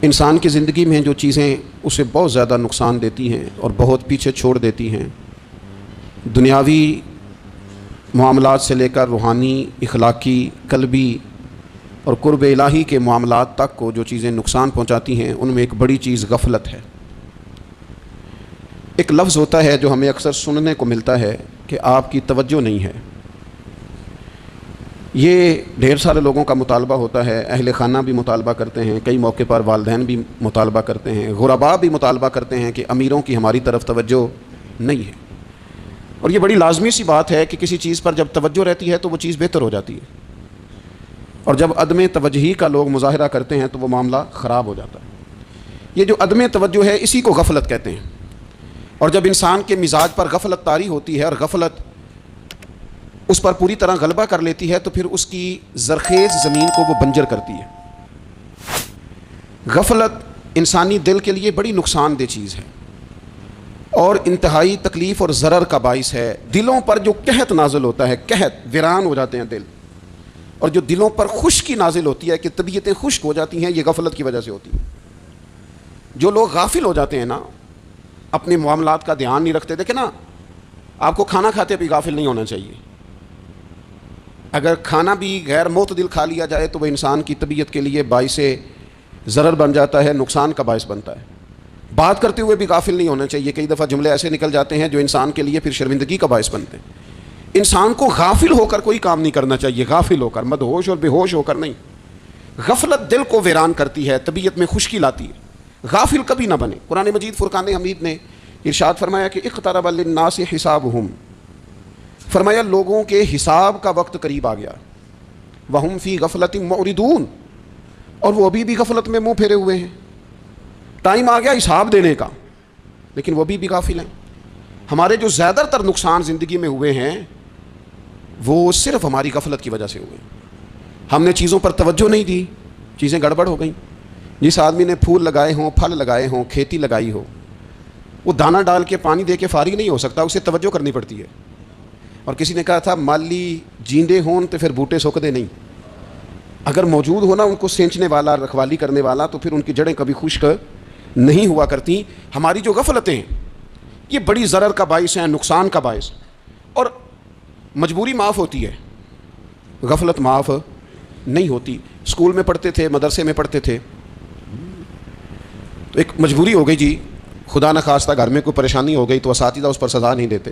انسان کی زندگی میں جو چیزیں اسے بہت زیادہ نقصان دیتی ہیں اور بہت پیچھے چھوڑ دیتی ہیں، دنیاوی معاملات سے لے کر روحانی، اخلاقی، قلبی اور قرب الہی کے معاملات تک کو جو چیزیں نقصان پہنچاتی ہیں، ان میں ایک بڑی چیز غفلت ہے۔ ایک لفظ ہوتا ہے جو ہمیں اکثر سننے کو ملتا ہے کہ آپ کی توجہ نہیں ہے۔ یہ ڈھیر سارے لوگوں کا مطالبہ ہوتا ہے، اہل خانہ بھی مطالبہ کرتے ہیں، کئی موقع پر والدین بھی مطالبہ کرتے ہیں، غرباء بھی مطالبہ کرتے ہیں کہ امیروں کی ہماری طرف توجہ نہیں ہے۔ اور یہ بڑی لازمی سی بات ہے کہ کسی چیز پر جب توجہ رہتی ہے تو وہ چیز بہتر ہو جاتی ہے، اور جب عدم توجہی کا لوگ مظاہرہ کرتے ہیں تو وہ معاملہ خراب ہو جاتا ہے۔ یہ جو عدم توجہ ہے اسی کو غفلت کہتے ہیں، اور جب انسان کے مزاج پر غفلت طاری ہوتی ہے اور غفلت اس پر پوری طرح غلبہ کر لیتی ہے تو پھر اس کی زرخیز زمین کو وہ بنجر کرتی ہے۔ غفلت انسانی دل کے لیے بڑی نقصان دہ چیز ہے اور انتہائی تکلیف اور ضرر کا باعث ہے۔ دلوں پر جو قحط نازل ہوتا ہے، قحط، ویران ہو جاتے ہیں دل، اور جو دلوں پر خشکی نازل ہوتی ہے کہ طبیعتیں خشک ہو جاتی ہیں، یہ غفلت کی وجہ سے ہوتی ہے۔ جو لوگ غافل ہو جاتے ہیں نا، اپنے معاملات کا دھیان نہیں رکھتے، دیکھیں نا، آپ کو کھانا کھاتے بھی غافل نہیں ہونا چاہیے۔ اگر کھانا بھی غیر معتدل کھا لیا جائے تو وہ انسان کی طبیعت کے لیے باعث ضرر بن جاتا ہے، نقصان کا باعث بنتا ہے۔ بات کرتے ہوئے بھی غافل نہیں ہونا چاہیے، کئی دفعہ جملے ایسے نکل جاتے ہیں جو انسان کے لیے پھر شرمندگی کا باعث بنتے ہیں۔ انسان کو غافل ہو کر کوئی کام نہیں کرنا چاہیے، غافل ہو کر، مدہوش اور بے ہوش ہو کر نہیں۔ غفلت دل کو ویران کرتی ہے، طبیعت میں خشکی لاتی ہے۔ غافل کبھی نہ بنے۔ قرآن مجید فرقان حمید نے ارشاد فرمایا کہ اقترب للناس حسابہم، فرمایا لوگوں کے حساب کا وقت قریب آ گیا، وہم فی غفلت معرضون، اور وہ ابھی بھی غفلت میں منہ پھیرے ہوئے ہیں۔ ٹائم آ گیا حساب دینے کا، لیکن وہ بھی غافل ہیں۔ ہمارے جو زیادہ تر نقصان زندگی میں ہوئے ہیں وہ صرف ہماری غفلت کی وجہ سے ہوئے۔ ہم نے چیزوں پر توجہ نہیں دی، چیزیں گڑبڑ ہو گئیں۔ جس آدمی نے پھول لگائے ہوں، پھل لگائے ہوں، کھیتی لگائی ہو، وہ دانہ ڈال کے پانی دے کے فارغ نہیں ہو سکتا، اسے توجہ کرنی پڑتی ہے۔ اور کسی نے کہا تھا مالی جیندے ہون تو پھر بوٹے سوکھدے نہیں، اگر موجود ہونا ان کو سینچنے والا، رکھوالی کرنے والا، تو پھر ان کی جڑیں کبھی خشک نہیں ہوا کرتی۔ ہماری جو غفلتیں ہیں یہ بڑی ضرر کا باعث ہیں، نقصان کا باعث۔ اور مجبوری معاف ہوتی ہے، غفلت معاف نہیں ہوتی۔ اسکول میں پڑھتے تھے، مدرسے میں پڑھتے تھے، تو ایک مجبوری ہو گئی جی، خدا نخواستہ گھر میں کوئی پریشانی ہو گئی تو اساتذہ اس پر سزا نہیں دیتے۔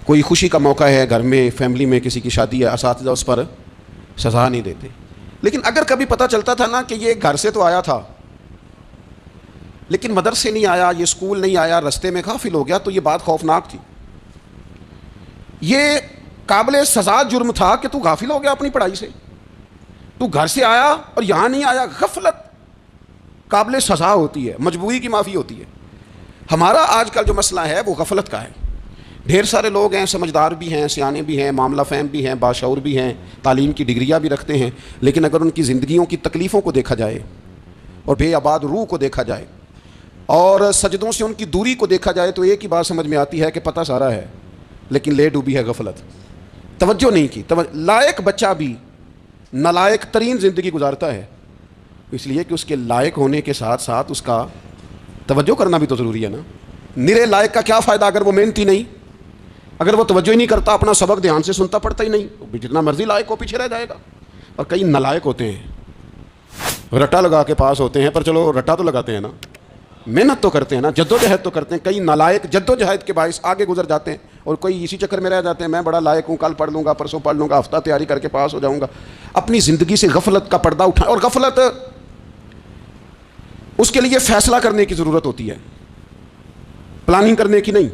کوئی خوشی کا موقع ہے گھر میں، فیملی میں کسی کی شادی ہے، اساتذہ اس پر سزا نہیں دیتے۔ لیکن اگر کبھی پتہ چلتا تھا نا کہ یہ گھر سے تو آیا تھا لیکن مدرسے نہیں آیا، یہ اسکول نہیں آیا، رستے میں غافل ہو گیا، تو یہ بات خوفناک تھی۔ یہ قابل سزا جرم تھا کہ تو غافل ہو گیا اپنی پڑھائی سے، تو گھر سے آیا اور یہاں نہیں آیا۔ غفلت قابل سزا ہوتی ہے، مجبوری کی معافی ہوتی ہے۔ ہمارا آج کل جو مسئلہ ہے وہ غفلت کا ہے۔ ڈھیر سارے لوگ ہیں، سمجھدار بھی ہیں، سیانے بھی ہیں، معاملہ فہم بھی ہیں، باشعور بھی ہیں، تعلیم کی ڈگریاں بھی رکھتے ہیں، لیکن اگر ان کی زندگیوں کی تکلیفوں کو دیکھا جائے اور بے آباد روح کو دیکھا جائے اور سجدوں سے ان کی دوری کو دیکھا جائے تو ایک ہی بات سمجھ میں آتی ہے کہ پتہ سارا ہے لیکن لے ڈوبی ہے غفلت، توجہ نہیں کی۔ لائق بچہ بھی نالائق ترین زندگی گزارتا ہے، اس لیے کہ اس کے لائق ہونے کے ساتھ ساتھ اس کا توجہ کرنا بھی تو ضروری ہے نا۔ نرے لائق کا کیا فائدہ اگر وہ محنتی نہیں، اگر وہ توجہ ہی نہیں کرتا، اپنا سبق دھیان سے سنتا پڑھتا ہی نہیں، تو جتنا مرضی لائق ہو پیچھے رہ جائے گا۔ اور کئی نالائق ہوتے ہیں، رٹا لگا کے پاس ہوتے ہیں، پر چلو رٹا تو لگاتے ہیں نا، محنت تو کرتے ہیں نا، جد و جہد تو کرتے ہیں۔ کئی نالائق جد و جہد کے باعث آگے گزر جاتے ہیں اور کوئی اسی چکر میں رہ جاتے ہیں، میں بڑا لائق ہوں، کل پڑھ لوں گا، پرسوں پڑھ لوں گا، ہفتہ تیاری کر کے پاس ہو جاؤں گا۔ اپنی زندگی سے غفلت کا پردہ اٹھائیں، اور غفلت اس کے لیے فیصلہ کرنے کی ضرورت ہوتی ہے، پلاننگ کرنے کی نہیں،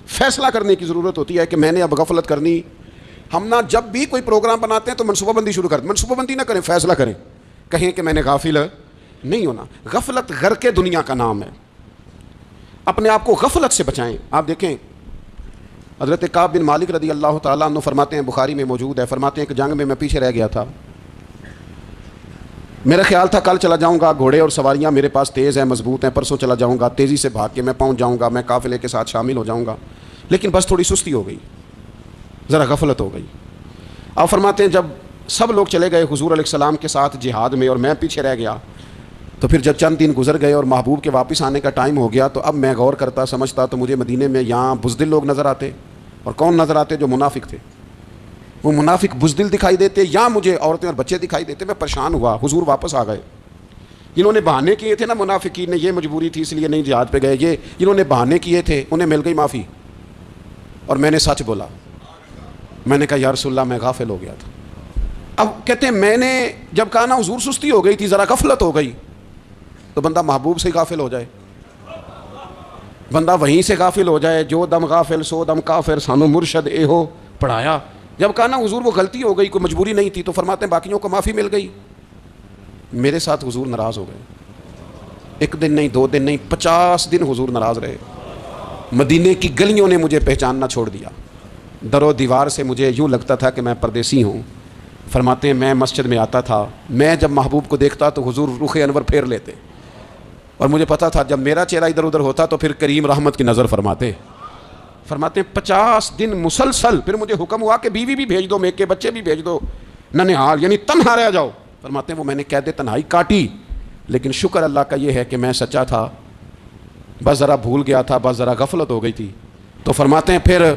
فیصلہ کرنے کی ضرورت ہوتی ہے کہ میں نے اب غفلت کرنی۔ ہم نہ جب بھی کوئی پروگرام بناتے ہیں تو منصوبہ بندی شروع کرتے، منصوبہ بندی نہ کریں، فیصلہ کریں، کہیں کہ میں نے غافل نہیں ہونا۔ غفلت غرق دنیا کا نام ہے، اپنے آپ کو غفلت سے بچائیں۔ آپ دیکھیں حضرت کعب بن مالک رضی اللہ تعالیٰ عنہ فرماتے ہیں، بخاری میں موجود ہے، فرماتے ہیں کہ جنگ میں پیچھے رہ گیا تھا، میرا خیال تھا کل چلا جاؤں گا، گھوڑے اور سواریاں میرے پاس تیز ہیں، مضبوط ہیں، پرسوں چلا جاؤں گا، تیزی سے بھاگ کے میں پہنچ جاؤں گا، میں قافلے کے ساتھ شامل ہو جاؤں گا، لیکن بس تھوڑی سستی ہو گئی، ذرا غفلت ہو گئی۔ آپ فرماتے ہیں جب سب لوگ چلے گئے حضور علیہ السلام کے ساتھ جہاد میں اور میں پیچھے رہ گیا، تو پھر جب چند دن گزر گئے اور محبوب کے واپس آنے کا ٹائم ہو گیا تو اب میں غور کرتا سمجھتا تو مجھے مدینے میں یہاں بزدل لوگ نظر آتے، اور کون نظر آتے؟ جو منافق تھے، وہ منافق بزدل دکھائی دیتے، یا مجھے عورتیں اور بچے دکھائی دیتے۔ میں پریشان ہوا، حضور واپس آ گئے۔ جنہوں نے بہانے کیے تھے نا منافقین نے، یہ مجبوری تھی اس لیے نہیں جہاد پہ گئے، یہ جنہوں نے بہانے کیے تھے انہیں مل گئی معافی، اور میں نے سچ بولا۔ میں نے کہا یا رسول اللہ میں غافل ہو گیا تھا۔ اب کہتے ہیں میں نے جب کہا نا حضور سستی ہو گئی تھی، ذرا غفلت ہو گئی، تو بندہ محبوب سے غافل ہو جائے، بندہ وہیں سے غافل ہو جائے۔ جو دم غافل سو دم کافر، سانو مرشد اے ہو پڑھایا۔ جب کہا نا حضور وہ غلطی ہو گئی، کوئی مجبوری نہیں تھی، تو فرماتے ہیں باقیوں کو معافی مل گئی، میرے ساتھ حضور ناراض ہو گئے۔ ایک دن نہیں، 2 دن نہیں، 50 دن حضور ناراض رہے۔ مدینے کی گلیوں نے مجھے پہچاننا چھوڑ دیا، در و دیوار سے مجھے یوں لگتا تھا کہ میں پردیسی ہوں۔ فرماتے ہیں میں مسجد میں آتا تھا، میں جب محبوب کو دیکھتا تو حضور رخ انور پھیر لیتے، اور مجھے پتا تھا جب میرا چہرہ ادھر ادھر ہوتا تو پھر کریم رحمت کی نظر فرماتے۔ فرماتے ہیں 50 دن مسلسل، پھر مجھے حکم ہوا کہ بیوی بھی بھیج دو، میک کے بچے بھی بھیج دو، ننھال یعنی تنہا رہ جاؤ۔ فرماتے ہیں وہ میں نے قید تنہائی کاٹی، لیکن شکر اللہ کا یہ ہے کہ میں سچا تھا، بس ذرا بھول گیا تھا، بس ذرا غفلت ہو گئی تھی۔ تو فرماتے ہیں پھر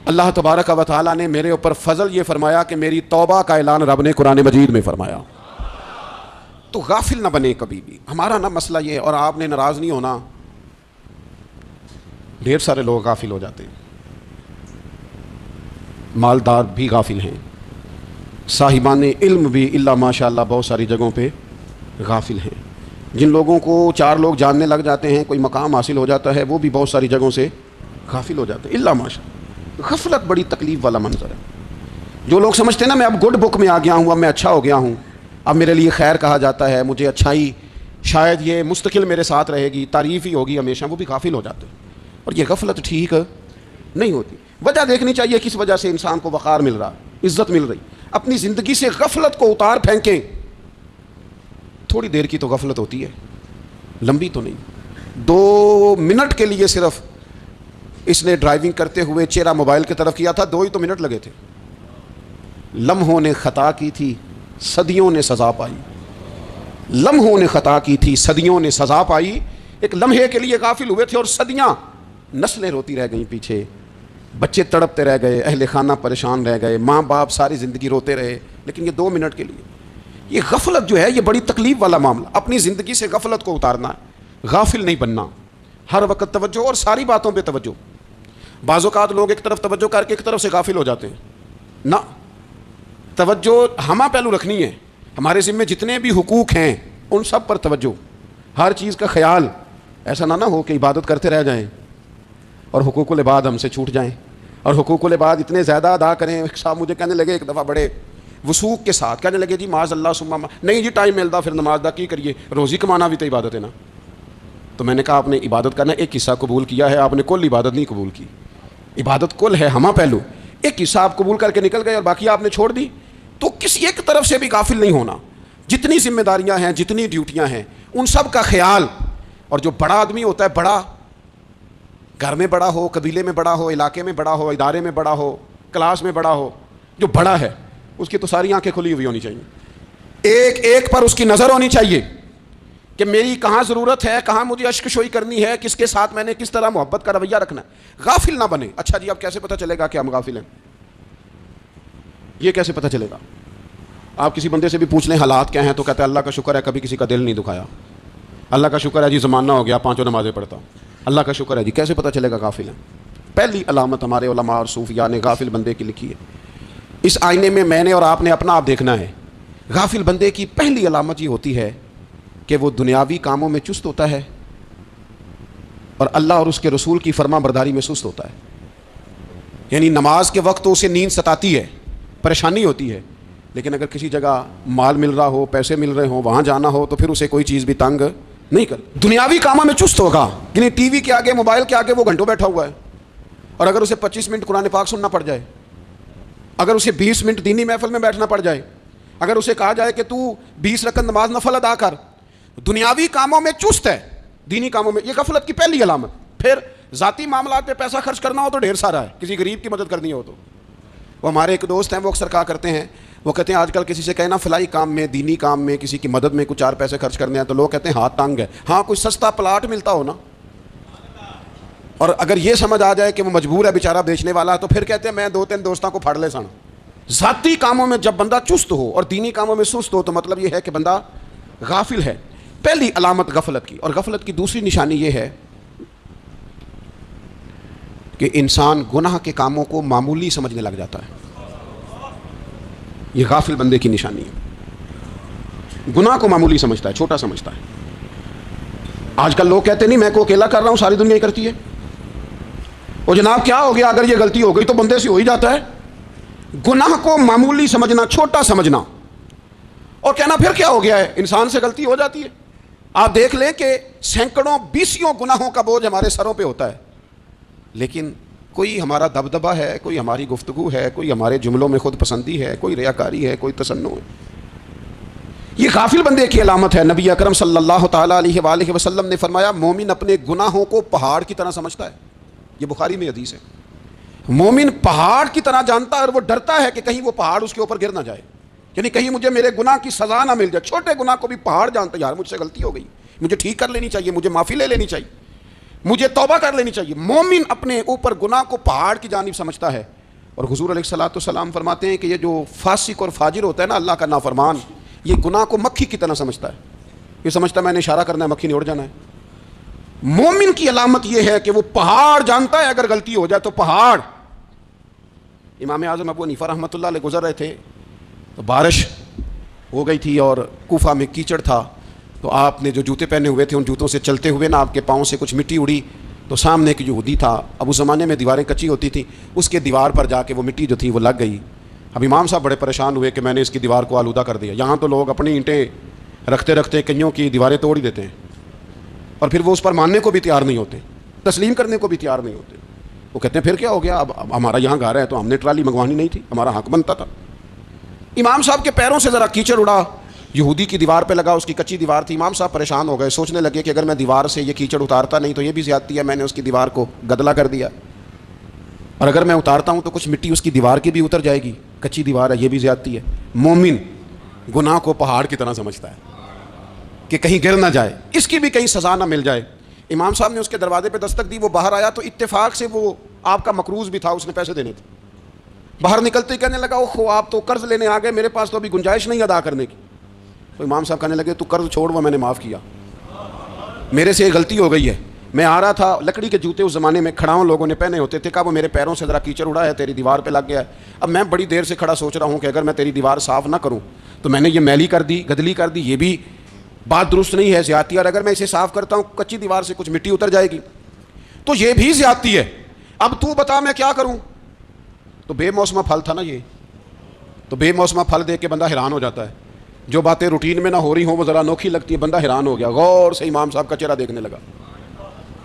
اللہ تبارک و تعالیٰ نے میرے اوپر فضل یہ فرمایا کہ میری توبہ کا اعلان رب نے قرآن مجید میں فرمایا۔ تو غافل نہ بنے کبھی بھی۔ ہمارا نہ مسئلہ یہ ہے، اور آپ نے ناراض نہیں ہونا، ڈھیر سارے لوگ غافل ہو جاتے ہیں، مالدار بھی غافل ہیں، صاحبان علم بھی الا ماشاء اللہ بہت ساری جگہوں پہ غافل ہیں۔ جن لوگوں کو 4 لوگ جاننے لگ جاتے ہیں، کوئی مقام حاصل ہو جاتا ہے، وہ بھی بہت ساری جگہوں سے غافل ہو جاتے ہیں، الا ماشاء اللہ۔ غفلت بڑی تکلیف والا منظر ہے۔ جو لوگ سمجھتے ہیں نا میں اب گڈ بک میں آ گیا ہوں، اب میں اچھا ہو گیا ہوں، اب میرے لیے خیر کہا جاتا ہے، مجھے اچھائی شاید یہ مستقل میرے ساتھ رہے گی، تعریف ہی ہوگی ہمیشہ، وہ بھی غافل ہو جاتے ہیں۔ اور یہ غفلت ٹھیک نہیں ہوتی۔ وجہ دیکھنی چاہیے کس وجہ سے انسان کو وقار مل رہا، عزت مل رہی۔ اپنی زندگی سے غفلت کو اتار پھینکیں۔ تھوڑی دیر کی تو غفلت ہوتی ہے، لمبی تو نہیں۔ 2 منٹ کے لیے صرف اس نے ڈرائیونگ کرتے ہوئے چہرہ موبائل کی طرف کیا تھا، 2 ہی تو منٹ لگے تھے۔ لمحوں نے خطا کی تھی، صدیوں نے سزا پائی۔ لمحوں نے خطا کی تھی، صدیوں نے سزا پائی۔ ایک لمحے کے لیے غافل ہوئے تھے اور صدیاں، نسلیں روتی رہ گئیں پیچھے، بچے تڑپتے رہ گئے، اہل خانہ پریشان رہ گئے، ماں باپ ساری زندگی روتے رہے، لیکن یہ 2 منٹ کے لیے۔ یہ غفلت جو ہے یہ بڑی تکلیف والا معاملہ۔ اپنی زندگی سے غفلت کو اتارنا ہے، غافل نہیں بننا، ہر وقت توجہ اور ساری باتوں پہ توجہ۔ بعض اوقات لوگ ایک طرف توجہ کر کے ایک طرف سے غافل ہو جاتے ہیں، نہ، توجہ ہمہ پہلو رکھنی ہے۔ ہمارے ذمہ جتنے بھی حقوق ہیں ان سب پر توجہ، ہر چیز کا خیال، ایسا نہ ہو کہ عبادت کرتے رہ جائیں اور حقوق العباد ہم سے چھوٹ جائیں، اور حقوق العباد اتنے زیادہ ادا کریں۔ صاحب مجھے کہنے لگے ایک دفعہ بڑے وثوق کے ساتھ کہنے لگے جی معاذ اللہ ثم نہیں جی ٹائم ملتا پھر نماز دا کی کریے، روزی کمانا بھی تو عبادت ہے نا۔ تو میں نے کہا آپ نے عبادت کرنا ایک حصہ قبول کیا ہے، آپ نے کل عبادت نہیں قبول کی۔ عبادت کل ہے، ہمہ پہلو، ایک حصہ آپ قبول کر کے نکل گئے اور باقی آپ نے چھوڑ دی۔ تو کسی ایک طرف سے بھی غافل نہیں ہونا۔ جتنی ذمہ داریاں ہیں، جتنی ڈیوٹیاں ہیں، ان سب کا خیال۔ اور جو بڑا آدمی ہوتا ہے، بڑا گھر میں بڑا ہو، قبیلے میں بڑا ہو، علاقے میں بڑا ہو، ادارے میں بڑا ہو، کلاس میں بڑا ہو، جو بڑا ہے اس کی تو ساری آنکھیں کھلی ہوئی ہونی چاہیے، ایک ایک پر اس کی نظر ہونی چاہیے کہ میری کہاں ضرورت ہے، کہاں مجھے اشک شوئی کرنی ہے، کس کے ساتھ میں نے کس طرح محبت کا رویہ رکھنا ہے۔ غافل نہ بنے۔ اچھا جی اب کیسے پتہ چلے گا کہ ہم غافل ہیں؟ یہ کیسے پتہ چلے گا؟ آپ کسی بندے سے بھی پوچھ لیں حالات کیا ہیں تو کہتا ہے اللہ کا شکر ہے کبھی کسی کا دل نہیں دکھایا، اللہ کا شکر ہے جی زمانہ ہو گیا 5 نمازیں پڑھتا ہوں، اللہ کا شکر ہے جی۔ کیسے پتہ چلے گا غافل ہیں؟ پہلی علامت ہمارے علماء اور صوفیاء نے غافل بندے کی لکھی ہے۔ اس آئینے میں نے اور آپ نے اپنا آپ دیکھنا ہے۔ غافل بندے کی پہلی علامت یہ ہوتی ہے کہ وہ دنیاوی کاموں میں چست ہوتا ہے اور اللہ اور اس کے رسول کی فرما برداری میں سست ہوتا ہے۔ یعنی نماز کے وقت تو اسے نیند ستاتی ہے، پریشانی ہوتی ہے، لیکن اگر کسی جگہ مال مل رہا ہو، پیسے مل رہے ہوں، وہاں جانا ہو تو پھر اسے کوئی چیز بھی تنگ نہیں کر۔ دنیاوی کاموں میں چست ہوگا، یعنی ٹی وی کے آگے، موبائل کے آگے وہ گھنٹوں بیٹھا ہوا ہے، اور اگر اسے 25 منٹ قرآن پاک سننا پڑ جائے، اگر اسے 20 منٹ دینی محفل میں بیٹھنا پڑ جائے، اگر اسے کہا جائے کہ تو 20 رکعت نماز نفل ادا کر، دنیاوی کاموں میں چست ہے، دینی کاموں میں، یہ غفلت کی پہلی علامت۔ پھر ذاتی معاملات پہ پیسہ خرچ کرنا ہو تو ڈھیر سارا ہے، کسی غریب کی مدد کرنی ہو تو۔ وہ ہمارے ایک دوست ہیں، وہ اکثر کہا کرتے ہیں وہ کہتے ہیں آج کل کسی سے کہنا فلائی کام میں، دینی کام میں، کسی کی مدد میں کچھ 4 پیسے خرچ کرنے ہیں تو لوگ کہتے ہیں ہاتھ تنگ ہے. ہاں کوئی سستا پلاٹ ملتا ہو نا، اور اگر یہ سمجھ آ جائے کہ وہ مجبور ہے بیچارہ بیچنے والا تو پھر کہتے ہیں میں 2-3 دوستوں کو پھاڑ لے سن. ذاتی کاموں میں جب بندہ چست ہو اور دینی کاموں میں سست ہو تو مطلب یہ ہے کہ بندہ غافل ہے. پہلی علامت غفلت کی. اور غفلت کی دوسری نشانی یہ ہے کہ انسان گناہ کے کاموں کو معمولی سمجھنے لگ جاتا ہے. یہ غافل بندے کی نشانی ہے. گناہ کو معمولی سمجھتا ہے، چھوٹا سمجھتا ہے. آج کل لوگ کہتے نہیں میں کو اکیلا کر رہا ہوں، ساری دنیا ہی کرتی ہے. اور جناب کیا ہو گیا، اگر یہ غلطی ہو گئی تو بندے سے ہو ہی جاتا ہے. گناہ کو معمولی سمجھنا، چھوٹا سمجھنا اور کہنا پھر کیا ہو گیا ہے، انسان سے غلطی ہو جاتی ہے. آپ دیکھ لیں کہ سینکڑوں بیسیوں گناہوں کا بوجھ ہمارے سروں پہ ہوتا ہے، لیکن کوئی ہمارا دبدبہ ہے، کوئی ہماری گفتگو ہے، کوئی ہمارے جملوں میں خود پسندی ہے، کوئی ریاکاری ہے، کوئی تصنع ہے. یہ غافل بندے کی علامت ہے. نبی اکرم صلی اللہ تعالیٰ علیہ وآلہ وسلم نے فرمایا مومن اپنے گناہوں کو پہاڑ کی طرح سمجھتا ہے. یہ بخاری میں حدیث ہے. مومن پہاڑ کی طرح جانتا ہے اور وہ ڈرتا ہے کہ کہیں وہ پہاڑ اس کے اوپر گر نہ جائے، یعنی کہیں مجھے میرے گناہ کی سزا نہ مل جائے. چھوٹے گناہ کو بھی پہاڑ جانتا ہے، یار مجھ سے غلطی ہو گئی، مجھے ٹھیک کر لینی چاہیے، مجھے معافی لے لینی چاہیے، مجھے توبہ کر لینی چاہیے. مومن اپنے اوپر گناہ کو پہاڑ کی جانب سمجھتا ہے. اور حضور علیہ الصلوۃ والسلام فرماتے ہیں کہ یہ جو فاسق اور فاجر ہوتا ہے نا، اللہ کا نافرمان، یہ گناہ کو مکھی کی طرح سمجھتا ہے. یہ سمجھتا ہے میں نے اشارہ کرنا ہے، مکھی نے اڑ جانا ہے. مومن کی علامت یہ ہے کہ وہ پہاڑ جانتا ہے، اگر غلطی ہو جائے تو پہاڑ. امام اعظم ابو حنیفہ رحمۃ اللہ علیہ گزر رہے تھے تو بارش ہو گئی تھی اور کوفہ میں کیچڑ تھا، تو آپ نے جو جوتے پہنے ہوئے تھے ان جوتوں سے چلتے ہوئے نا آپ کے پاؤں سے کچھ مٹی اڑی، تو سامنے ایک یہودی تھا. اب اس زمانے میں دیواریں کچی ہوتی تھیں، اس کے دیوار پر جا کے وہ مٹی جو تھی وہ لگ گئی. اب امام صاحب بڑے پریشان ہوئے کہ میں نے اس کی دیوار کو آلودہ کر دیا. یہاں تو لوگ اپنی اینٹیں رکھتے رکھتے کئیوں کی دیواریں توڑ ہی دیتے ہیں، اور پھر وہ اس پر ماننے کو بھی تیار نہیں ہوتے، تسلیم کرنے کو بھی تیار نہیں ہوتے. وہ کہتے ہیں پھر کیا ہو گیا، اب ہمارا یہاں گھر ہے تو ہم نے ٹرالی منگوانی نہیں تھی، ہمارا حق بنتا تھا. امام صاحب کے پیروں سے ذرا کیچڑ اڑا، یہودی کی دیوار پہ لگا، اس کی کچی دیوار تھی. امام صاحب پریشان ہو گئے، سوچنے لگے کہ اگر میں دیوار سے یہ کیچڑ اتارتا نہیں تو یہ بھی زیادتی ہے، میں نے اس کی دیوار کو گدلا کر دیا، اور اگر میں اتارتا ہوں تو کچھ مٹی اس کی دیوار کی بھی اتر جائے گی، کچی دیوار ہے، یہ بھی زیادتی ہے. مومن گناہ کو پہاڑ کی طرح سمجھتا ہے کہ کہیں گر نہ جائے، اس کی بھی کہیں سزا نہ مل جائے. امام صاحب نے اس کے دروازے پہ دستک دی، وہ باہر آیا تو اتفاق سے وہ آپ کا مقروض بھی تھا، اس نے پیسے دینے تھے. باہر نکلتے ہی کہنے لگا اوہ آپ تو قرض لینے آ گئے، میرے پاس تو ابھی گنجائش نہیں ادا کرنے کی. تو امام صاحب کہنے لگے تو قرض چھوڑ، وہ میں نے معاف کیا، میرے سے غلطی ہو گئی ہے. میں آ رہا تھا، لکڑی کے جوتے اس زمانے میں کھڑاؤں لوگوں نے پہنے ہوتے تھے، کہا وہ میرے پیروں سے ذرا کیچڑ اڑا ہے، تیری دیوار پہ لگ گیا ہے. اب میں بڑی دیر سے کھڑا سوچ رہا ہوں کہ اگر میں تیری دیوار صاف نہ کروں تو میں نے یہ میلی کر دی، گدلی کر دی، یہ بھی بات درست نہیں ہے، زیادتی. اور اگر میں اسے صاف کرتا ہوں کچی دیوار سے کچھ مٹی اتر جائے گی تو یہ بھی زیادتی ہے. اب تو بتا میں کیا کروں. تو بے موسمہ پھل تھا نا یہ، تو بے موسمہ پھل دیکھ کے بندہ حیران ہو جاتا ہے. جو باتیں روٹین میں نہ ہو رہی ہوں وہ ذرا انوکھی لگتی ہے، بندہ حیران ہو گیا. غور سے امام صاحب کا چہرہ دیکھنے لگا،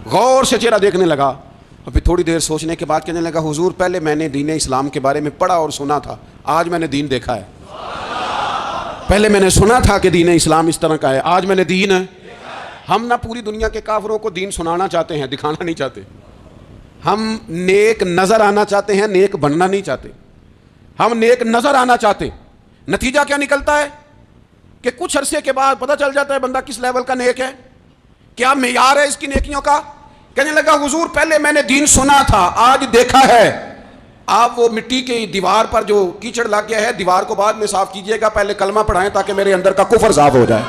غور سے چہرہ دیکھنے لگا، اور پھر تھوڑی دیر سوچنے کے بعد کہنے لگا حضور پہلے میں نے دین اسلام کے بارے میں پڑھا اور سنا تھا، آج میں نے دین دیکھا ہے. پہلے میں نے سنا تھا کہ دین اسلام اس طرح کا ہے، آج میں نے دین ہے. ہم نہ پوری دنیا کے کافروں کو دین سنانا چاہتے ہیں، دکھانا نہیں چاہتے. ہم نیک نظر آنا چاہتے ہیں، نیک بننا نہیں چاہتے. ہم نیک نظر آنا چاہتے. نتیجہ کیا نکلتا ہے کہ کچھ عرصے کے بعد پتہ چل جاتا ہے بندہ کس لیول کا نیک ہے، کیا معیار ہے اس کی نیکیوں کا. کہنے لگا حضور پہلے میں نے دین سنا تھا، آج دیکھا ہے. آپ وہ مٹی کی دیوار پر جو کیچڑ لگ گیا ہے، دیوار کو بعد میں صاف کیجئے گا، پہلے کلمہ پڑھائیں تاکہ میرے اندر کا کفر صاف ہو جائے،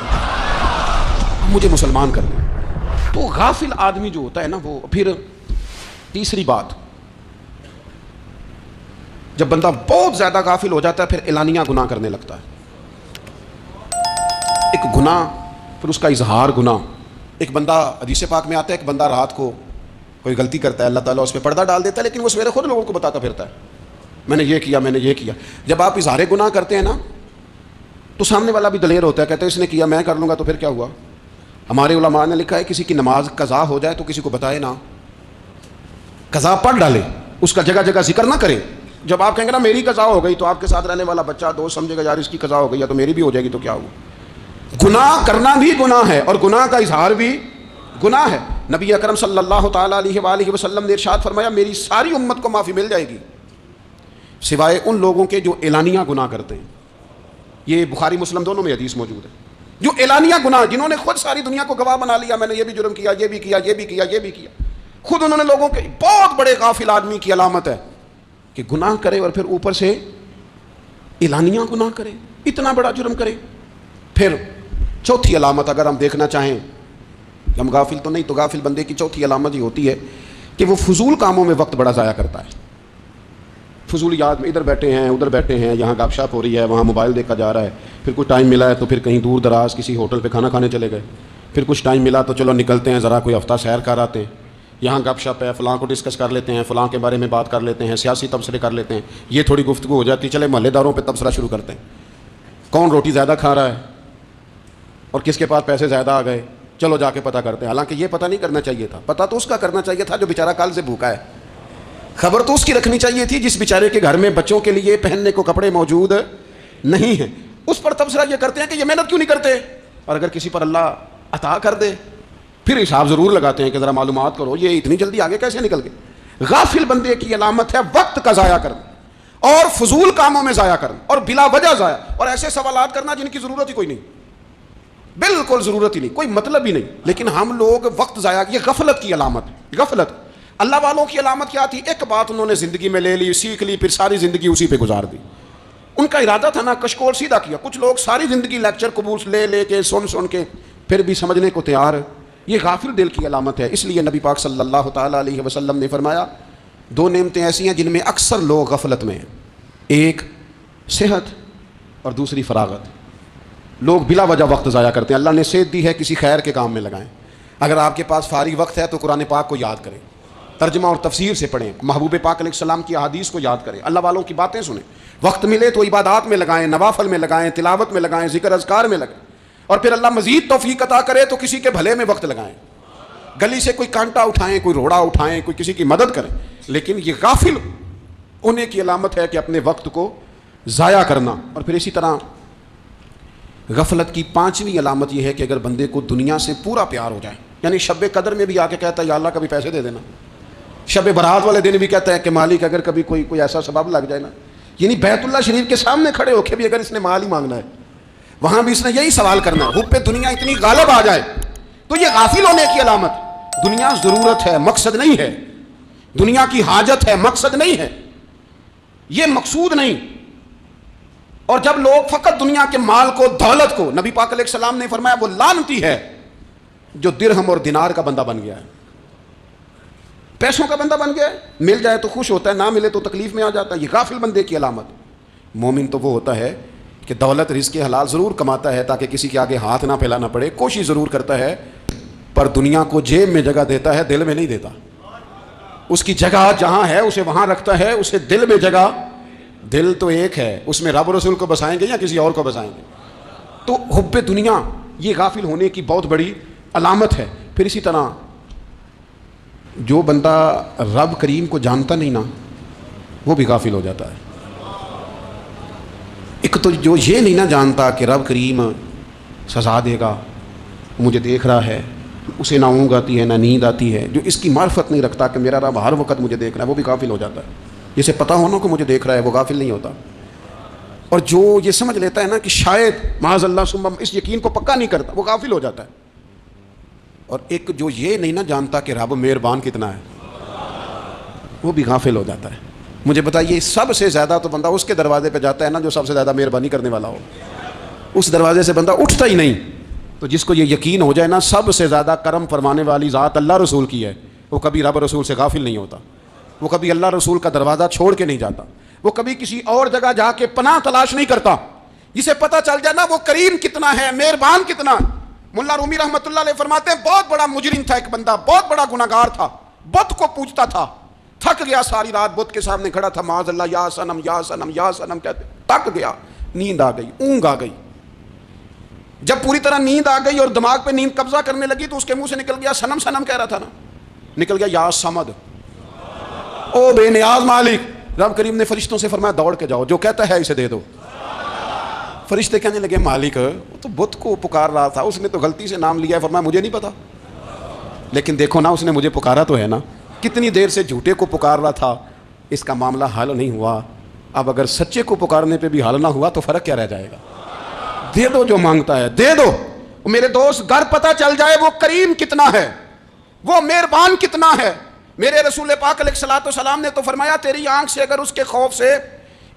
مجھے مسلمان کر دیں. تو غافل آدمی جو ہوتا ہے نا وہ پھر تیسری بات، جب بندہ بہت زیادہ غافل ہو جاتا ہے پھر اعلانیہ گناہ کرنے لگتا ہے. ایک گناہ پھر اس کا اظہار گناہ. ایک بندہ حدیث پاک میں آتا ہے، ایک بندہ رات کو کوئی غلطی کرتا ہے، اللہ تعالیٰ اس پہ پردہ ڈال دیتا ہے، لیکن وہ سویرے خود لوگوں کو بتاتا پھرتا ہے میں نے یہ کیا، میں نے یہ کیا. جب آپ اظہار گناہ کرتے ہیں نا تو سامنے والا بھی دلیر ہوتا ہے، کہتا ہے اس نے کیا میں کر لوں گا تو پھر کیا ہوا. ہمارے علماء نے لکھا ہے کسی کی نماز قضا ہو جائے تو کسی کو بتائے نہ، قضا پڑھ ڈالے، اس کا جگہ جگہ ذکر نہ کرے. جب آپ کہیں گے نا میری قضا ہو گئی تو آپ کے ساتھ رہنے والا بچہ دوست سمجھے گا یار اس کی قضا ہو گئی ہے تو میری بھی ہو جائے گی تو کیا ہوا. گناہ کرنا بھی گناہ ہے اور گناہ کا اظہار بھی گناہ ہے. نبی اکرم صلی اللہ تعالیٰ علیہ وآلہ وسلم نے ارشاد فرمایا میری ساری امت کو معافی مل جائے گی سوائے ان لوگوں کے جو اعلانیہ گناہ کرتے ہیں. یہ بخاری مسلم دونوں میں حدیث موجود ہے. جو اعلانیہ گناہ، جنہوں نے خود ساری دنیا کو گواہ بنا لیا، میں نے یہ بھی جرم کیا، یہ بھی کیا، یہ بھی کیا، یہ بھی کیا، خود انہوں نے لوگوں کے، بہت بڑے غافل آدمی کی علامت ہے کہ گناہ کرے اور پھر اوپر سے اعلانیہ گناہ کرے، اتنا بڑا جرم کرے. پھر چوتھی علامت اگر ہم دیکھنا چاہیں، ہم غافل تو نہیں، تو غافل بندے کی چوتھی علامت یہ ہوتی ہے کہ وہ فضول کاموں میں وقت بڑا ضائع کرتا ہے. فضولیات میں ادھر بیٹھے ہیں، ادھر بیٹھے ہیں، یہاں گپ شپ ہو رہی ہے، وہاں موبائل دیکھا جا رہا ہے، پھر کچھ ٹائم ملا ہے تو پھر کہیں دور دراز کسی ہوٹل پہ کھانا کھانے چلے گئے، پھر کچھ ٹائم ملا تو چلو نکلتے ہیں ذرا کوئی ہفتہ سیر کر آتے ہیں، یہاں گپ شپ ہے، فلاں کو ڈسکس کر لیتے ہیں، فلاں کے بارے میں بات کر لیتے ہیں، سیاسی تبصرے کر لیتے ہیں، یہ تھوڑی گفتگو ہو جاتی ہے، چلے محلے داروں پہ تبصرہ شروع کرتے ہیں، کون روٹی زیادہ کھا رہا ہے اور کس کے پاس پیسے زیادہ آ گئے، چلو جا کے پتہ کرتے ہیں. حالانکہ یہ پتہ نہیں کرنا چاہیے تھا، پتہ تو اس کا کرنا چاہیے تھا جو بیچارہ کل سے بھوکا ہے. خبر تو اس کی رکھنی چاہیے تھی جس بیچارے کے گھر میں بچوں کے لیے پہننے کو کپڑے موجود نہیں ہیں. اس پر تبصرہ یہ کرتے ہیں کہ یہ محنت کیوں نہیں کرتے، اور اگر کسی پر اللہ عطا کر دے پھر حساب ضرور لگاتے ہیں کہ ذرا معلومات کرو یہ اتنی جلدی آگے کیسے نکل گئے. غافل بندے کی علامت ہے وقت کا ضائع کرنا اور فضول کاموں میں ضائع کرنا اور بلا وجہ ضائع، اور ایسے سوالات کرنا جن کی ضرورت ہی کوئی نہیں، بالکل ضرورت ہی نہیں، کوئی مطلب ہی نہیں، لیکن ہم لوگ وقت ضائع. یہ غفلت کی علامت، غفلت. اللہ والوں کی علامت کیا تھی؟ ایک بات انہوں نے زندگی میں لے لی، سیکھ لی، پھر ساری زندگی اسی پہ گزار دی. ان کا ارادہ تھا نا کشکول سیدھا کیا. کچھ لوگ ساری زندگی لیکچر قبول لے کے سن کے پھر بھی سمجھنے کو تیار. یہ غافل دل کی علامت ہے. اس لیے نبی پاک صلی اللہ تعالیٰ علیہ وسلم نے فرمایا دو نعمتیں ایسی ہیں جن میں اکثر لوگ غفلت میں ہیں، ایک صحت اور دوسری فراغت. لوگ بلا وجہ وقت ضائع کرتے ہیں. اللہ نے صحت دی ہے، کسی خیر کے کام میں لگائیں. اگر آپ کے پاس فارغ وقت ہے تو قرآن پاک کو یاد کریں، ترجمہ اور تفسیر سے پڑھیں، محبوب پاک علیہ السلام کی احادیث کو یاد کریں، اللہ والوں کی باتیں سنیں. وقت ملے تو عبادات میں لگائیں، نوافل میں لگائیں، تلاوت میں لگائیں، ذکر اذکار میں لگائیں، اور پھر اللہ مزید توفیق عطا کرے تو کسی کے بھلے میں وقت لگائیں. گلی سے کوئی کانٹا اٹھائیں، کوئی روڑا اٹھائیں، کوئی کسی کی مدد کریں. لیکن یہ غافل ہونے کی علامت ہے کہ اپنے وقت کو ضائع کرنا. اور پھر اسی طرح غفلت کی پانچویں علامت یہ ہے کہ اگر بندے کو دنیا سے پورا پیار ہو جائے، یعنی شب قدر میں بھی آ کے کہتا ہے یا اللہ کبھی پیسے دے دینا، شب برات والے دن بھی کہتا ہے کہ مالک اگر کبھی کوئی ایسا سبب لگ جائے نا، یعنی بیت اللہ شریف کے سامنے کھڑے ہو کے بھی اگر اس نے مال ہی مانگنا ہے وہاں بھی اس نے یہی سوال کرنا ہے، حب پہ دنیا اتنی غالب آ جائے. تو یہ غافل ہونے کی علامت. دنیا ضرورت ہے، مقصد نہیں ہے. دنیا کی حاجت ہے، مقصد نہیں ہے. یہ مقصود نہیں. اور جب لوگ فقط دنیا کے مال کو، دولت کو، نبی پاک علیہ السلام نے فرمایا وہ لعنتی ہے جو درہم اور دینار کا بندہ بن گیا ہے، پیسوں کا بندہ بن گیا ہے. مل جائے تو خوش ہوتا ہے، نہ ملے تو تکلیف میں آ جاتا ہے. یہ غافل بندے کی علامت. مومن تو وہ ہوتا ہے کہ دولت رزق حلال ضرور کماتا ہے تاکہ کسی کے آگے ہاتھ نہ پھیلانا پڑے، کوشش ضرور کرتا ہے، پر دنیا کو جیب میں جگہ دیتا ہے، دل میں نہیں دیتا. اس کی جگہ جہاں ہے اسے وہاں رکھتا ہے، اسے دل میں جگہ. دل تو ایک ہے، اس میں رب رسول کو بسائیں گے یا کسی اور کو بسائیں گے. تو حب دنیا یہ غافل ہونے کی بہت بڑی علامت ہے. پھر اسی طرح جو بندہ رب کریم کو جانتا نہیں نا وہ بھی غافل ہو جاتا ہے. ایک تو جو یہ نہیں نہ جانتا کہ رب کریم سزا دے گا، مجھے دیکھ رہا ہے، اسے نہ اونگ آتی ہے نہ نیند آتی ہے. جو اس کی معرفت نہیں رکھتا کہ میرا رب ہر وقت مجھے دیکھ رہا ہے وہ بھی غافل ہو جاتا ہے. جسے پتہ ہونا کہ مجھے دیکھ رہا ہے وہ غافل نہیں ہوتا. اور جو یہ سمجھ لیتا ہے نا کہ شاید معاذ اللہ ثم، اس یقین کو پکا نہیں کرتا، وہ غافل ہو جاتا ہے. اور ایک جو یہ نہیں نہ جانتا کہ رب مہربان کتنا ہے وہ بھی غافل ہو جاتا ہے. مجھے بتائیے سب سے زیادہ تو بندہ اس کے دروازے پہ جاتا ہے نا جو سب سے زیادہ مہربانی کرنے والا ہو. اس دروازے سے بندہ اٹھتا ہی نہیں. تو جس کو یہ یقین ہو جائے نا سب سے زیادہ کرم فرمانے والی ذات اللہ رسول کی ہے، وہ کبھی رب رسول سے غافل نہیں ہوتا. وہ کبھی اللہ رسول کا دروازہ چھوڑ کے نہیں جاتا. وہ کبھی کسی اور جگہ جا کے پناہ تلاش نہیں کرتا. جسے پتہ چل جائے نا وہ کریم کتنا ہے، مہربان کتنا. ملا رومی رحمۃ اللہ علیہ فرماتے ہیں بہت بڑا مجرم تھا ایک بندہ، بہت بڑا گناہگار تھا، بت کو پوجتا تھا، تھک گیا، ساری رات بت کے سامنے کھڑا تھا، معاذ اللہ یا صنم یا صنم یا صنم کہتے، تھک گیا، نیند آ گئی، اونگ آ گئی. جب پوری طرح نیند آ گئی اور دماغ پہ نیند قبضہ کرنے لگی تو اس کے منہ سے نکل گیا، صنم صنم کہہ رہا تھا نا، نکل گیا یا صمد، او بے نیاز مالک. رب کریم نے فرشتوں سے فرمایا دوڑ کے جاؤ، جو کہتا ہے اسے دے دو. فرشتے کہنے لگے مالک وہ تو بت کو پکار رہا تھا، اس نے تو غلطی سے نام لیا ہے. فرمایا مجھے نہیں پتا، لیکن دیکھو نا اس نے مجھے پکارا تو ہے نا، کتنی دیر سے جھوٹے کو پکار رہا تھا، اس کا معاملہ حل نہیں ہوا. اب اگر سچے کو پکارنے پہ بھی حل نہ ہوا تو فرق کیا رہ جائے گا. دے دو جو مانگتا ہے، دے دو میرے دوست، گھر پتہ چل جائے وہ کریم کتنا ہے، وہ مہربان کتنا ہے۔ میرے رسول پاک علیہ الصلوۃ والسلام نے تو فرمایا تیری آنکھ سے اگر اس کے خوف سے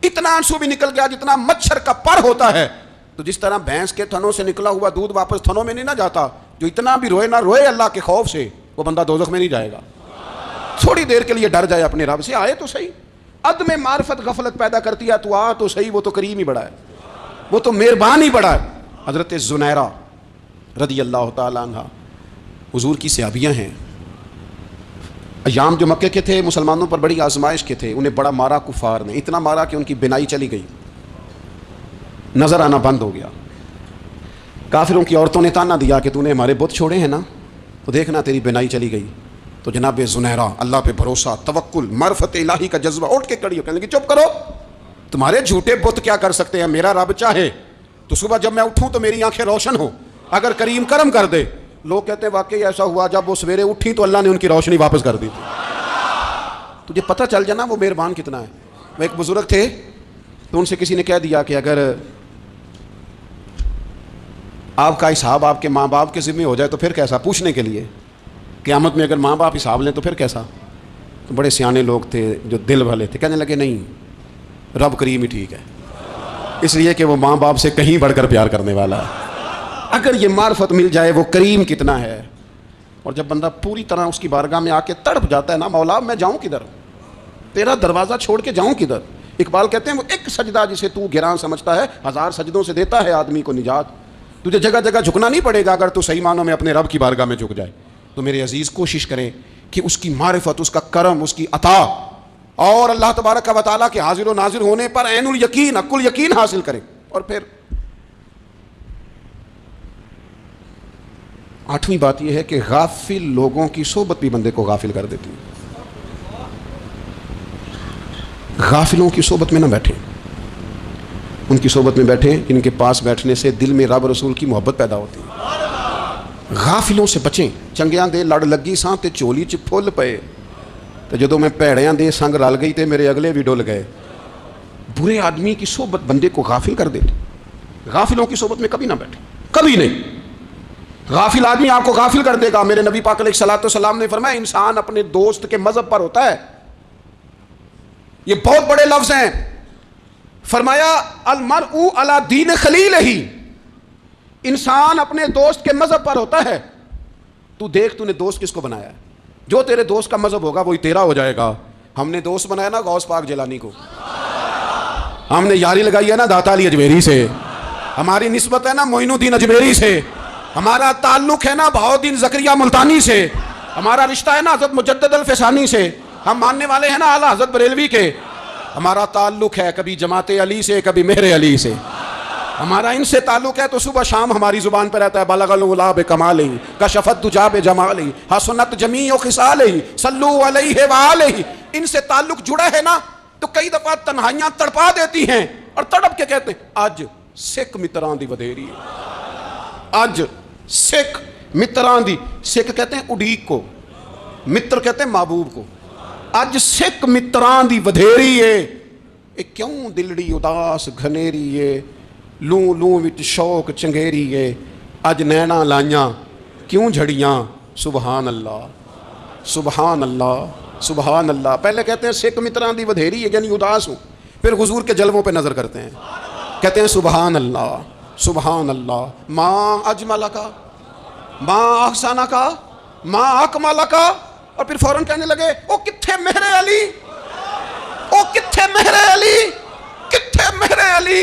اتنا آنسو بھی نکل گیا جتنا مچھر کا پر ہوتا ہے، تو جس طرح بھینس کے تھنوں سے نکلا ہوا دودھ واپس تھنوں میں نہیں نہ جاتا، جو اتنا بھی روئے نہ روئے اللہ کے خوف سے، وہ بندہ دوزخ میں نہیں جائے گا۔ تھوڑی دیر کے لیے ڈر جائے اپنے رب سے، آئے تو صحیح۔ عدم معرفت غفلت پیدا کرتی ہے، تو آ تو صحیح، وہ تو کریم ہی بڑا ہے، وہ تو مہربان ہی بڑا ہے۔ حضرت زنیرہ رضی اللہ تعالیٰ عنہ حضور کی صحابیاں ہیں، ایام جو مکے کے تھے مسلمانوں پر بڑی آزمائش کے تھے، انہیں بڑا مارا کفار نے، اتنا مارا کہ ان کی بینائی چلی گئی، نظر آنا بند ہو گیا۔ کافروں کی عورتوں نے تانا دیا کہ تو نے ہمارے بت چھوڑے ہیں نا، تو دیکھنا تیری بینائی چلی گئی۔ تو جناب زنیرہ اللہ پہ بھروسہ، توکل، معرفت الہی کا جذبہ، اٹھ کے کھڑی ہو کہنے لگی چپ کرو، تمہارے جھوٹے بت کیا کر سکتے ہیں، میرا رب چاہے تو صبح جب میں اٹھوں تو میری آنکھیں روشن ہوں، اگر کریم کرم کر دے۔ لوگ کہتے ہیں واقعی ایسا ہوا، جب وہ سویرے اٹھی تو اللہ نے ان کی روشنی واپس کر دی تھی۔ تجھے پتہ چل جانا وہ مہربان کتنا ہے۔ وہ ایک بزرگ تھے تو ان سے کسی نے کہہ دیا کہ اگر آپ کا حساب آپ کے ماں باپ کے ذمہ ہو جائے تو پھر کیسا، پوچھنے کے لیے قیامت میں اگر ماں باپ حساب لیں تو پھر کیسا۔ تو بڑے سیانے لوگ تھے جو دل والے تھے، کہنے لگے نہیں، رب کریم ہی ٹھیک ہے، اس لیے کہ وہ ماں باپ سے کہیں بڑھ کر پیار کرنے والا ہے۔ اگر یہ معرفت مل جائے وہ کریم کتنا ہے۔ اور جب بندہ پوری طرح اس کی بارگاہ میں آ کے تڑپ جاتا ہے نا، مولا میں جاؤں کدھر، تیرا دروازہ چھوڑ کے جاؤں کدھر۔ اقبال کہتے ہیں وہ ایک سجدہ جسے تو گراں سمجھتا ہے، 1000 سجدوں سے دیتا ہے آدمی کو نجات۔ تجھے جگہ جگہ جھکنا نہیں پڑے گا اگر تو صحیح معنوں میں اپنے رب کی بارگاہ میں جھک جائے۔ تو میرے عزیز کوشش کریں کہ اس کی معرفت، اس کا کرم، اس کی عطا اور اللہ تبارک و تعالیٰ کے حاضر و ناظر ہونے پر عین الیقین، حق الیقین حاصل کریں۔ اور پھر 8ویں بات یہ ہے کہ غافل لوگوں کی صحبت بھی بندے کو غافل کر دیتی ہے۔ غافلوں کی صحبت میں نہ بیٹھیں، ان کی صحبت میں بیٹھیں ان کے پاس بیٹھنے سے دل میں رب رسول کی محبت پیدا ہوتی ہے۔ غافلوں سے بچیں۔ چنگیاں دے لڑ لگی ساں تے چولی چ پھل پئے، تو جدوں میں پیڑیاں دے سنگ رل گئی تے میرے اگلے بھی ڈل گئے۔ برے آدمی کی صحبت بندے کو غافل کر دیتی۔ غافلوں کی صحبت میں کبھی نہ بیٹھیں، کبھی نہیں۔ غافل آدمی آپ کو غافل کر دے گا۔ میرے نبی پاک علیہ الصلوۃ والسلام نے فرمایا انسان اپنے دوست کے مذہب پر ہوتا ہے۔ یہ بہت بڑے لفظ ہیں۔ فرمایا المرء علی دین خلیلہ، انسان اپنے دوست کے مذہب پر ہوتا ہے۔ تو دیکھ تو نے دوست کس کو بنایا ہے، جو تیرے دوست کا مذہب ہوگا وہی تیرا ہو جائے گا۔ ہم نے دوست بنایا نا غوث پاک جیلانی کو، ہم نے یاری لگائی ہے نا داتا علی اجمیری سے، ہماری نسبت ہے نا معین الدین اجمیری سے، ہمارا تعلق ہے نا بہاؤالدین زکریا ملتانی سے، ہمارا رشتہ ہے نا حضرت مجدد الفسانی سے، ہم ماننے والے ہیں نا اعلیٰ حضرت بریلوی کے، ہمارا تعلق ہے کبھی جماعت علی سے کبھی مہر علی سے، ہمارا ان سے تعلق ہے تو صبح شام ہماری زبان پہ رہتا ہے بلغ العلا بکمالہ کشفت الدجی بجمالہ حسنت جمیع خصالہ صلو علیہ وآلہ۔ ان سے تعلق جڑا ہے نا تو کئی دفعہ تنہائیاں تڑپا دیتی ہیں، اور تڑپ کے کہتے ہیں اج سکھ متران دی ودھیری ہے، اج سکھ متران دی، سکھ کہتے ہیں اڈیق کو، متر کہتے ہیں محبوب کو، اج سکھ متران دی ودھیری ہے۔ اے کیوں دلڑی اداس گھنیری ہے، لوں لوں وچ شوق چنگیری ہے، اج نینا لائیاں کیوں جھڑیاں، سبحان اللہ سبحان اللہ سبحان اللہ۔ پہلے کہتے ہیں سکھ متران دی ودھیری ہے یعنی اداس ہوں، پھر حضور کے جلووں پہ نظر کرتے ہیں، کہتے ہیں سبحان اللہ سبحان اللہ، ماں اجمل کا، ماں احسن کا، ماں اکمل کا، اور پھر فوراً کہنے لگے او کتھے مہر علی، او کتھے مہر علی، کتھے مہر علی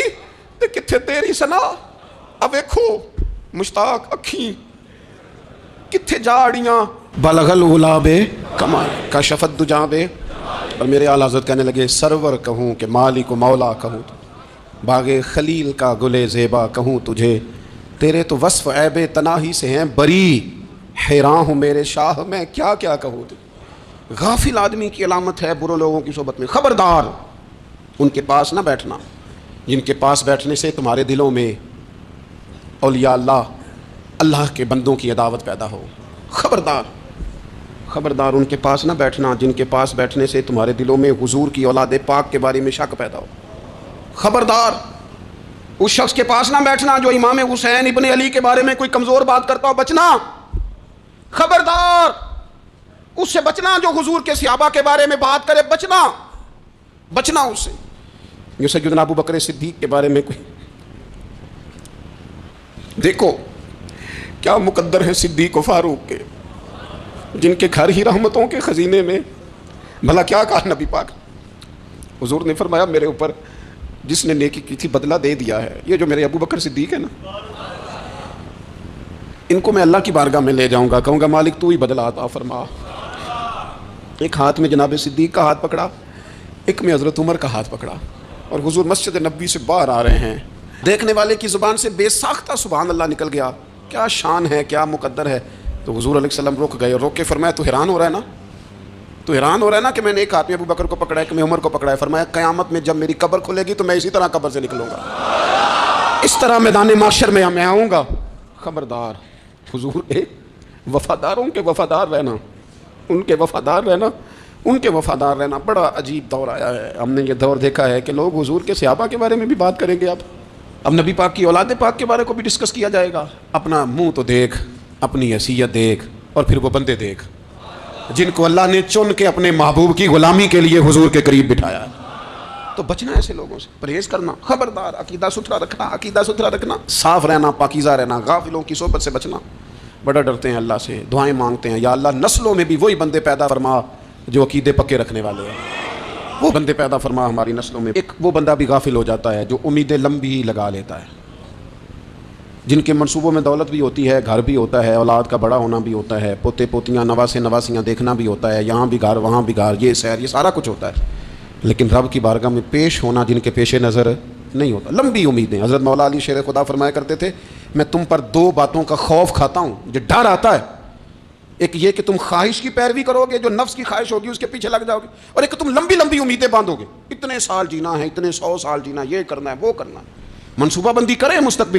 تے کتھے تیری سنا۔ اب ویکھو مشتاق اکھیں کتھے جاڑیاں، بلغ العلا بے کمال کشفت الدجی بے۔ اور میرے اعلیٰ حضرت کہنے لگے سرور کہوں کہ مالک و مولا کہوں، باغ خلیل کا گلے زیبا کہوں تجھے، تیرے تو وصف عیب تناہی سے ہیں بری، حیران ہوں میرے شاہ میں کیا کیا کہوں تجھے۔ غافل آدمی کی علامت ہے برے لوگوں کی صحبت میں، خبردار ان کے پاس نہ بیٹھنا جن کے پاس بیٹھنے سے تمہارے دلوں میں اولیاء اللہ، اللہ کے بندوں کی عداوت پیدا ہو۔ خبردار خبردار ان کے پاس نہ بیٹھنا جن کے پاس بیٹھنے سے تمہارے دلوں میں حضور کی اولاد پاک کے بارے میں شک پیدا ہو۔ خبردار اس شخص کے پاس نہ بیٹھنا جو امام حسین ابن علی کے بارے میں کوئی کمزور بات کرتا ہو، بچنا، خبردار، اس سے بچنا جو حضور کے صحابہ کے بارے میں بات کرے، بچنا اس سے۔ یہ سیدنا ابو بکر صدیق کے بارے میں کوئی، دیکھو کیا مقدر ہے صدیق و فاروق کے، جن کے گھر ہی رحمتوں کے خزینے میں۔ بھلا کیا کہا نبی پاک، حضور نے فرمایا میرے اوپر جس نے نیکی کی تھی بدلہ دے دیا ہے۔ یہ جو میرے ابو بکر صدیق ہے نا، ان کو میں اللہ کی بارگاہ میں لے جاؤں گا، کہوں گا مالک تو ہی بدلہ عطا فرما۔ ایک ہاتھ میں جناب صدیق کا ہاتھ پکڑا، ایک میں حضرت عمر کا ہاتھ پکڑا، اور حضور مسجد نبوی سے باہر آ رہے ہیں۔ دیکھنے والے کی زبان سے بے ساختہ سبحان اللہ نکل گیا، کیا شان ہے، کیا مقدر ہے۔ تو حضور علیہ السلام رک گئے اور روک کے فرمایا تو حیران ہو رہا ہے نا، تو حیران ہو رہا ہے نا کہ میں نے ایک ہاتھ میں ابو بکر کو پکڑا ہے، ایک میں عمر کو پکڑا ہے۔ فرمایا قیامت میں جب میری قبر کھلے گی تو میں اسی طرح قبر سے نکلوں گا، اس طرح میدان محشر میں میں آؤں گا۔ خبردار، حضور کے وفاداروں کے وفادار رہنا، ان کے وفادار رہنا، ان کے وفادار رہنا۔ بڑا عجیب دور آیا ہے، ہم نے یہ دور دیکھا ہے کہ لوگ حضور کے صحابہ کے بارے میں بھی بات کریں گے۔ اب نبی پاک کی اولاد پاک کے بارے کو بھی ڈسکس کیا جائے گا۔ اپنا منہ تو دیکھ، اپنی حیثیت دیکھ، اور پھر وہ بندے دیکھ جن کو اللہ نے چن کے اپنے محبوب کی غلامی کے لیے حضور کے قریب بٹھایا ہے۔ تو بچنا ایسے لوگوں سے، پرہیز کرنا، خبردار، عقیدہ ستھرا رکھنا، عقیدہ ستھرا رکھنا، صاف رہنا، پاکیزہ رہنا، غافلوں کی صحبت سے بچنا۔ بڑا ڈرتے ہیں اللہ سے، دعائیں مانگتے ہیں، یا اللہ نسلوں میں بھی وہی بندے پیدا فرما جو عقیدے پکے رکھنے والے ہیں، وہ بندے پیدا فرما ہماری نسلوں میں۔ ایک وہ بندہ بھی غافل ہو جاتا ہے جو امیدیں لمبی ہی لگا لیتا ہے، جن کے منصوبوں میں دولت بھی ہوتی ہے، گھر بھی ہوتا ہے، اولاد کا بڑا ہونا بھی ہوتا ہے، پوتے پوتیاں نواسے نواسیاں دیکھنا بھی ہوتا ہے، یہاں بھی گھر وہاں بھی گھر، یہ سیر، یہ سارا کچھ ہوتا ہے، لیکن رب کی بارگاہ میں پیش ہونا جن کے پیش نظر نہیں ہوتا، لمبی امیدیں۔ حضرت مولا علی شیر خدا فرمایا کرتے تھے میں تم پر دو باتوں کا خوف کھاتا ہوں، جو ڈر آتا ہے، ایک یہ کہ تم خواہش کی پیروی کرو گے، جو نفس کی خواہش ہوگی اس کے پیچھے لگ جاؤ گے، اور ایک کہ تم لمبی لمبی امیدیں باندھو گے، اتنے سال جینا ہے، اتنے 100 سال جینا، یہ کرنا ہے وہ کرنا ہے۔ منصوبہ بندی کریں مستقبل